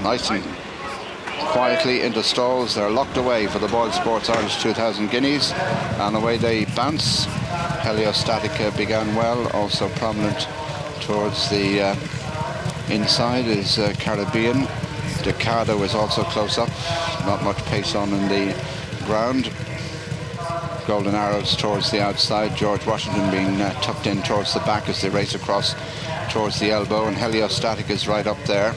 nice and quietly into stalls. They're locked away for the Boylesports Irish 2000 Guineas, and away they bounce. Heliostatic began well, also prominent towards the inside is Caribbean. Decado is also close up, not much pace on in the ground. Golden Arrows towards the outside, George Washington being tucked in towards the back as they race across towards the elbow, and Heliostatic is right up there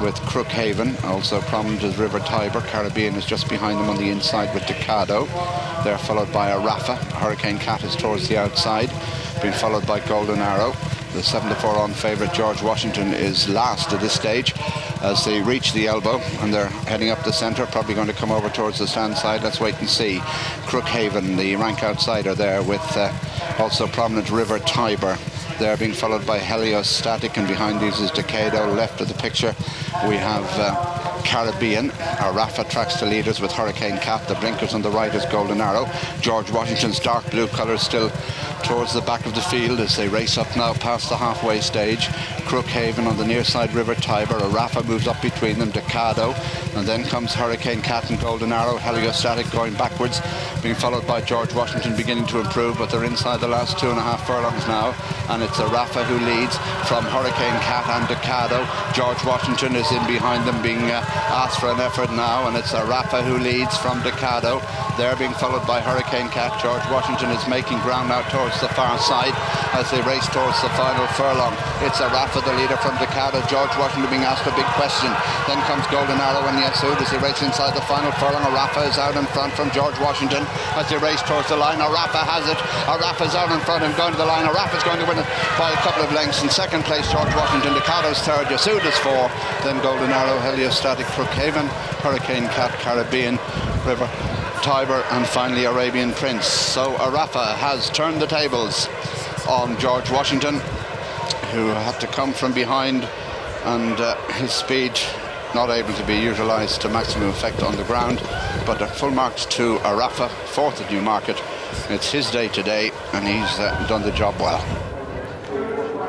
with Curragh, also prominent as River Tiber. Caribbean is just behind them on the inside with Decado. They're followed by Araafa. Hurricane Cat is towards the outside, being followed by Golden Arrow. The 7-4 on favourite George Washington is last at this stage as they reach the elbow, and they're heading up the centre, probably going to come over towards the stand side. Let's wait and see. Curragh, the rank outsider there, with also prominent River Tiber. They're being followed by Heliostatic, and behind these is Decado. Left of the picture we have Caribbean. Araafa tracks the leaders with Hurricane Cat. The blinkers on the right is Golden Arrow. George Washington's dark blue colours still towards the back of the field as they race up now past the halfway stage. Curragh on the near side, River Tiber. Araafa moves up between them, Decado, and then comes Hurricane Cat and Golden Arrow. Heliostatic going backwards, being followed by George Washington, beginning to improve, but they're inside the last 2.5 furlongs now, and it's Araafa who leads from Hurricane Cat and Decado. George Washington is in behind them, being asked for an effort now, and it's Araafa who leads from Decado. They're being followed by Hurricane Cat. George Washington is making ground out towards the far side as they race towards the final furlong. It's Araafa, the leader, from Decado. George Washington being asked a big question. Then comes Golden Arrow and Yassood as they race inside the final furlong. Araafa is out in front from George Washington as they race towards the line. Araafa has it. Araafa's out in front and going to the line. Araafa's going to win it by a couple of lengths. In second place, George Washington. Decado's third. Yassood is 4. Then Golden Arrow, Heliostatic, Curragh, Hurricane Cat, Caribbean, River Tiber, and finally Arabian Prince. So Araafa has turned the tables on George Washington, who had to come from behind, and his speed not able to be utilised to maximum effect on the ground. But full marks to Araafa, 4th at Newmarket. It's his day today, and he's done the job well.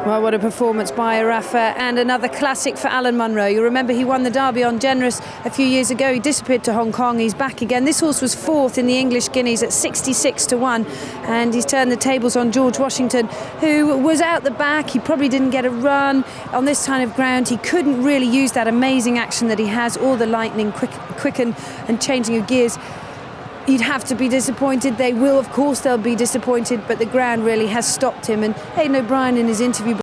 Well, what a performance by Araafa, and another classic for Alan Munro. You remember he won the Derby on Generous a few years ago. He disappeared to Hong Kong. He's back again. This horse was 4th in the English Guineas at 66-1, and he's turned the tables on George Washington, who was out the back. He probably didn't get a run on this kind of ground. He couldn't really use that amazing action that he has, or the lightning quicken and changing of gears. You'd have to be disappointed. They will, of course, they'll be disappointed, but the ground really has stopped him. And Aidan O'Brien, in his interview